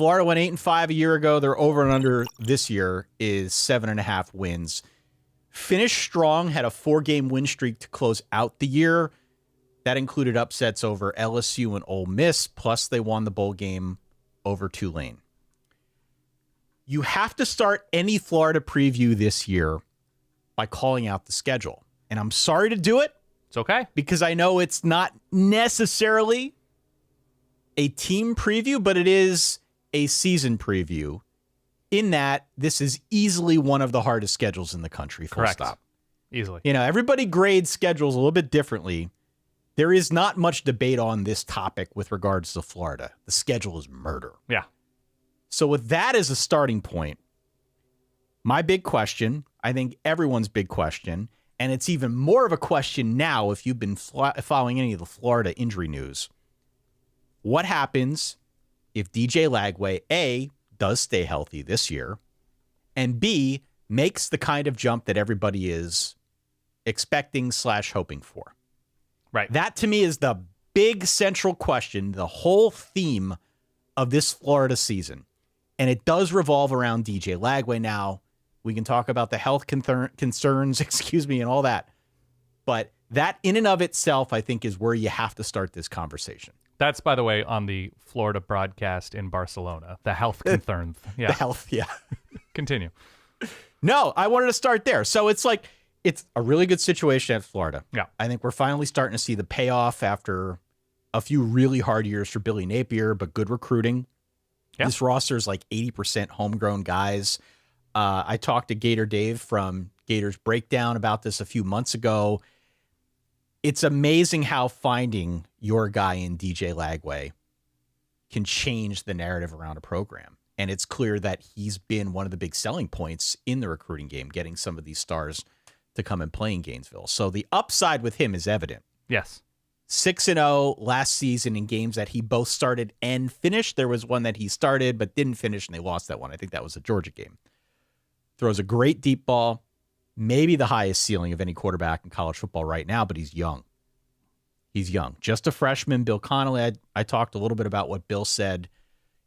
Florida went 8-5 a year ago. Their over and under this year is 7.5 wins. Finished strong, had a 4-game win streak to close out the year. That included upsets over LSU and Ole Miss, plus they won the bowl game over Tulane. You have to start any Florida preview this year by calling out the schedule. And I'm sorry to do it. It's okay. Because I know it's not necessarily a team preview, but it is a season preview in that this is easily one of the hardest schedules in the country. Full Correct. stop. Easily. Everybody grades schedules a little bit differently. There is not much debate on this topic with regards to Florida. The schedule is murder. Yeah. So with that as a starting point, my big question, I think everyone's big question, and it's even more of a question now if you've been following any of the Florida injury news. What happens if DJ Lagway, A, does stay healthy this year, and B, makes the kind of jump that everybody is expecting / hoping for? Right. That, to me, is the big central question, the whole theme of this Florida season. And it does revolve around DJ Lagway now. We can talk about the health concerns, and all that. But that in and of itself, I think, is where you have to start this conversation. That's, by the way, on the Florida broadcast in Barcelona. The health concerns. Yeah. The health, yeah. Continue. No, I wanted to start there. So it's like, it's a really good situation at Florida. Yeah. I think we're finally starting to see the payoff after a few really hard years for Billy Napier, but good recruiting. Yeah. This roster is like 80% homegrown guys. I talked to Gator Dave from Gators Breakdown about this a few months ago. It's amazing how finding your guy in DJ Lagway can change the narrative around a program. And it's clear that he's been one of the big selling points in the recruiting game, getting some of these stars to come and play in Gainesville. So the upside with him is evident. Yes. 6-0 last season in games that he both started and finished. There was one that he started but didn't finish, and they lost that one. I think that was the Georgia game. Throws a great deep ball, maybe the highest ceiling of any quarterback in college football right now, but he's young. He's young. Just a freshman. Bill Connolly, I talked a little bit about what Bill said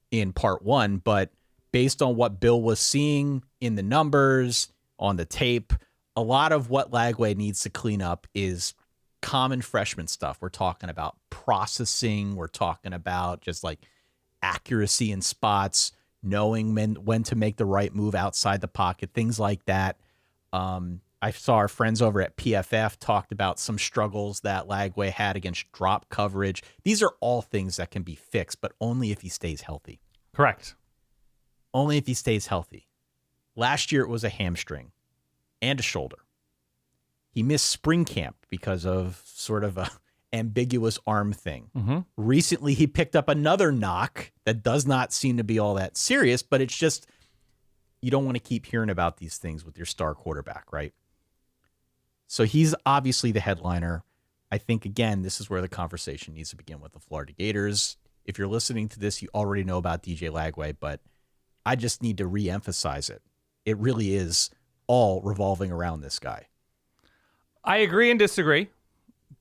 in part 1, but based on what Bill was seeing in the numbers, on the tape, a lot of what Lagway needs to clean up is common freshman stuff. We're talking about processing. We're talking about just like accuracy in spots, knowing when to make the right move outside the pocket, things like that. I saw our friends over at PFF talked about some struggles that Lagway had against drop coverage. These are all things that can be fixed, but only if he stays healthy. Correct. Only if he stays healthy. Last year it was a hamstring and a shoulder. He missed spring camp because of sort of a ambiguous arm thing. Mm-hmm. Recently, he picked up another knock that does not seem to be all that serious, but it's just, you don't want to keep hearing about these things with your star quarterback, right? So he's obviously the headliner. I think, again, this is where the conversation needs to begin with the Florida Gators. If you're listening to this, you already know about DJ Lagway, but I just need to reemphasize it. It really is all revolving around this guy. I agree and disagree,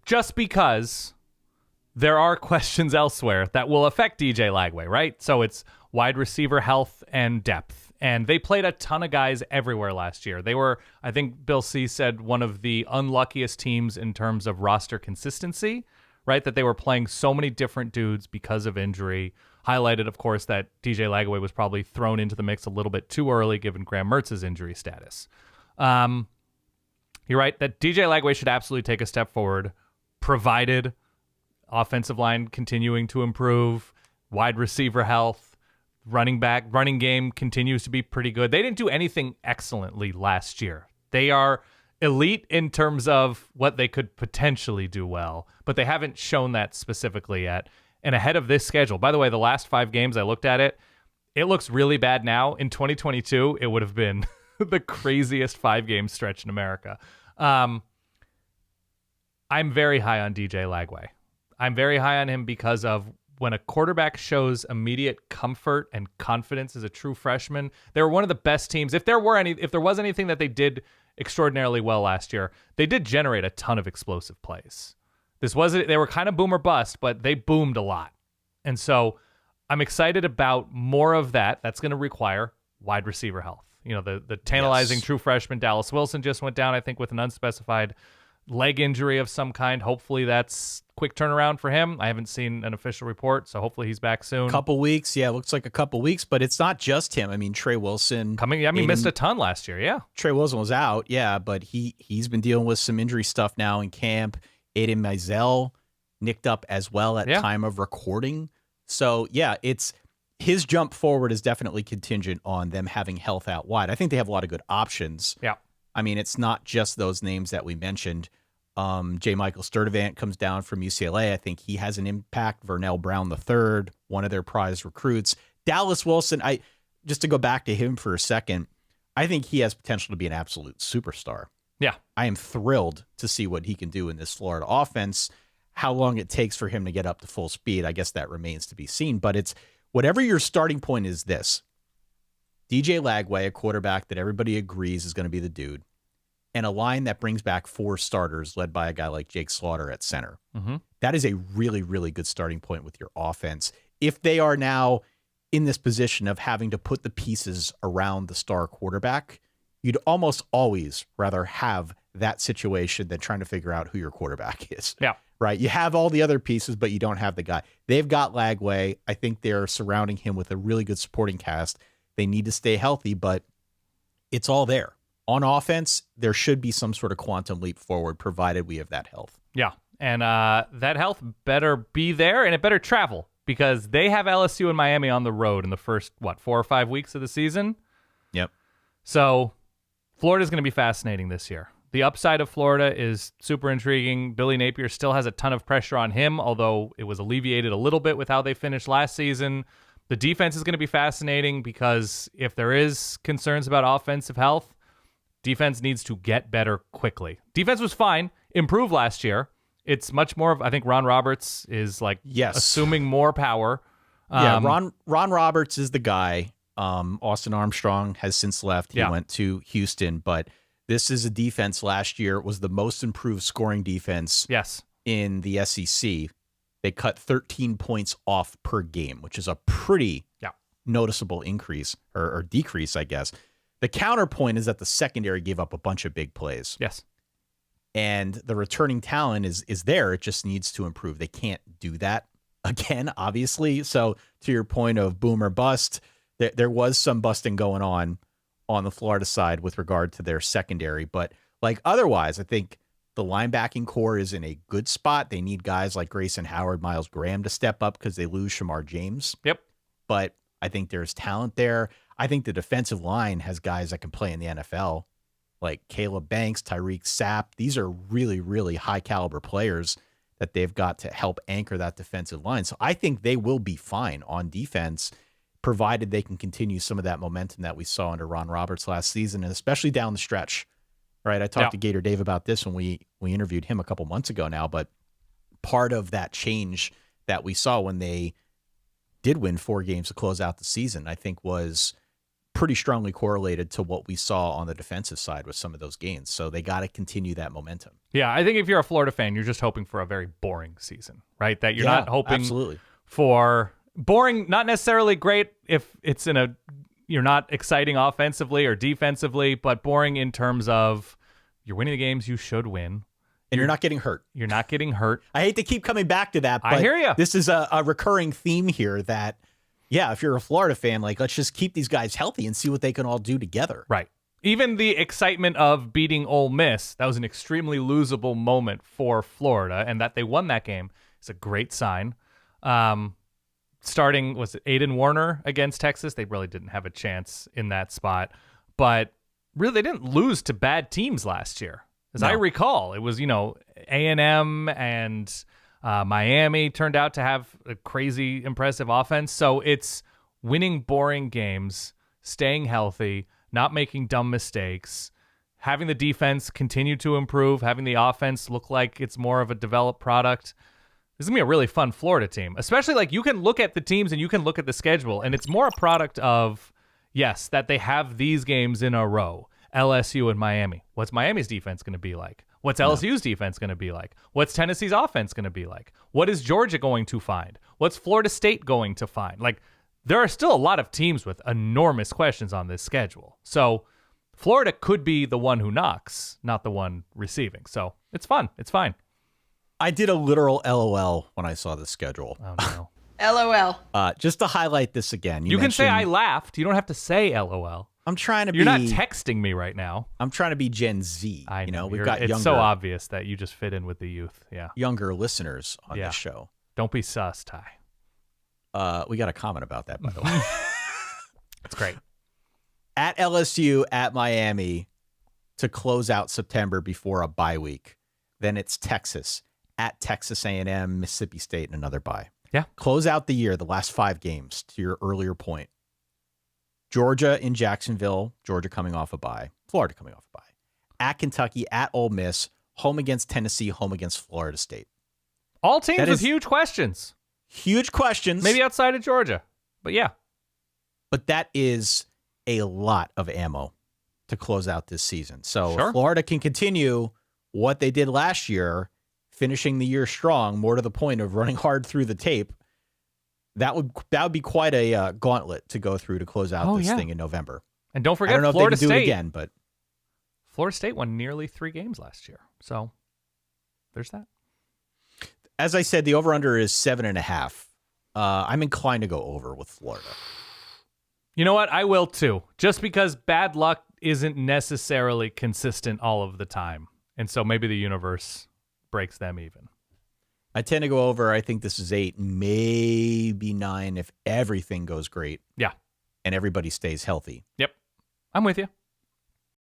just because there are questions elsewhere that will affect DJ Lagway, right? So it's wide receiver health and depth. And they played a ton of guys everywhere last year. They were, I think Bill C said, one of the unluckiest teams in terms of roster consistency, right? That they were playing so many different dudes because of injury. Highlighted, of course, that DJ Lagway was probably thrown into the mix a little bit too early given Graham Mertz's injury status. You're right that DJ Lagway should absolutely take a step forward, provided offensive line continuing to improve, wide receiver health, running game continues to be pretty good. They didn't do anything excellently last year. They are elite in terms of what they could potentially do well, but they haven't shown that specifically yet. And ahead of this schedule, by the way, the last 5 games I looked at it looks really bad now. In 2022, it would have been the craziest 5-game stretch in America. I'm very high on DJ Lagway. I'm very high on him because of when a quarterback shows immediate comfort and confidence as a true freshman. They were one of the best teams. If there was anything that they did extraordinarily well last year, they did generate a ton of explosive plays. They were kind of boom or bust, but they boomed a lot. And so I'm excited about more of that. That's going to require wide receiver health. You know, the tantalizing true freshman Dallas Wilson just went down, I think, with an unspecified leg injury of some kind. Hopefully that's quick turnaround for him. I haven't seen an official report, so hopefully he's back soon. Couple weeks. Yeah, looks like a couple weeks, but it's not just him. I mean, Trey Wilson. Missed a ton last year, yeah. Trey Wilson was out, yeah, but he's been dealing with some injury stuff now in camp. Aiden Mizell nicked up as well at time of recording. So, yeah, it's his jump forward is definitely contingent on them having health out wide. I think they have a lot of good options. Yeah. I mean, it's not just those names that we mentioned. J. Michael Sturdivant comes down from UCLA. I think he has an impact. Vernell Brown III, one of their prize recruits. Dallas Wilson, just to go back to him for a second, I think he has potential to be an absolute superstar. Yeah. I am thrilled to see what he can do in this Florida offense. How long it takes for him to get up to full speed, I guess that remains to be seen. But it's whatever your starting point is this. DJ Lagway, a quarterback that everybody agrees is going to be the dude, and a line that brings back 4 starters led by a guy like Jake Slaughter at center. Mm-hmm. That is a really, really good starting point with your offense. If they are now in this position of having to put the pieces around the star quarterback, you'd almost always rather have that situation than trying to figure out who your quarterback is. Yeah. Right? You have all the other pieces, but you don't have the guy. They've got Lagway. I think they're surrounding him with a really good supporting cast. They need to stay healthy, but it's all there. On offense, there should be some sort of quantum leap forward, provided we have that health. Yeah, and that health better be there, and it better travel, because they have LSU and Miami on the road in the first, 4 or 5 weeks of the season? Yep. So Florida's going to be fascinating this year. The upside of Florida is super intriguing. Billy Napier still has a ton of pressure on him, although it was alleviated a little bit with how they finished last season. The defense is going to be fascinating, because if there is concerns about offensive health, defense needs to get better quickly. Defense was fine, improved last year. It's much more of, I think Ron Roberts is assuming more power. Ron Roberts is the guy. Austin Armstrong has since left. He went to Houston, but this is a defense last year. It was the most improved scoring defense in the SEC. They cut 13 points off per game, which is a pretty noticeable increase or decrease, I guess. The counterpoint is that the secondary gave up a bunch of big plays. Yes. And the returning talent is there. It just needs to improve. They can't do that again, obviously. So to your point of boom or bust, there was some busting going on the Florida side with regard to their secondary. But otherwise, I think the linebacking core is in a good spot. They need guys like Grayson Howard, Miles Graham to step up because they lose Shamar James. Yep. But I think there's talent there. I think the defensive line has guys that can play in the NFL, like Caleb Banks, Tyreek Sapp. These are really, really high caliber players that they've got to help anchor that defensive line. So I think they will be fine on defense, provided they can continue some of that momentum that we saw under Ron Roberts last season, and especially down the stretch. Right? I talked to Gator Dave about this when we interviewed him a couple months ago now, but part of that change that we saw when they did win 4 games to close out the season, I think was pretty strongly correlated to what we saw on the defensive side with some of those gains. So they got to continue that momentum. Yeah, I think if you're a Florida fan, you're just hoping for a very boring season, right? That you're not hoping for boring, not necessarily great if it's you're not exciting offensively or defensively, but boring in terms of you're winning the games you should win. And you're not getting hurt. You're not getting hurt. I hate to keep coming back to that, but I hear you. This is a recurring theme here that, if you're a Florida fan, let's just keep these guys healthy and see what they can all do together. Right. Even the excitement of beating Ole Miss, that was an extremely losable moment for Florida, and that they won that game is a great sign. Starting, was it Aiden Warner against Texas? They really didn't have a chance in that spot. But really, they didn't lose to bad teams last year. As I recall, it was, A&M and Miami turned out to have a crazy, impressive offense. So it's winning boring games, staying healthy, not making dumb mistakes, having the defense continue to improve, having the offense look like it's more of a developed product. This is going to be a really fun Florida team, especially you can look at the teams and you can look at the schedule, and it's more a product of, that they have these games in a row. LSU and Miami. What's Miami's defense going to be like? What's LSU's defense going to be like? What's Tennessee's offense going to be like? What is Georgia going to find? What's Florida State going to find? Like, there are still a lot of teams with enormous questions on this schedule. So Florida could be the one who knocks, not the one receiving. So it's fun. It's fine. I did a literal LOL when I saw the schedule. Oh, no. LOL. Just to highlight this again. You can say I laughed. You don't have to say LOL. I'm trying to You're not texting me right now. I'm trying to be Gen Z. I know. We've got it's so obvious that you just fit in with the youth. Yeah. Younger listeners on this show. Don't be sus, Ty. We got a comment about that, by the way. That's great. At LSU, at Miami to close out September before a bye week. Then it's Texas, at Texas A&M, Mississippi State, and another bye. Yeah. Close out the year, the last 5 games, to your earlier point. Georgia in Jacksonville, Georgia coming off a bye, Florida coming off a bye. At Kentucky, at Ole Miss, home against Tennessee, home against Florida State. All teams with huge questions. Huge questions. Maybe outside of Georgia, but yeah. But that is a lot of ammo to close out this season. So if Florida can continue what they did last year, finishing the year strong, more to the point of running hard through the tape, that would be quite a gauntlet to go through to close out this thing in November. And don't forget, I don't know Florida if they can do State it again, but Florida State won nearly 3 games last year. So there's that. As I said, the over-under is 7.5. I'm inclined to go over with Florida. You know what? I will too. Just because bad luck isn't necessarily consistent all of the time. And so maybe the universe breaks them even. I tend to go over. I think this is 8, maybe 9 if everything goes great. Yeah. And everybody stays healthy. Yep. I'm with you.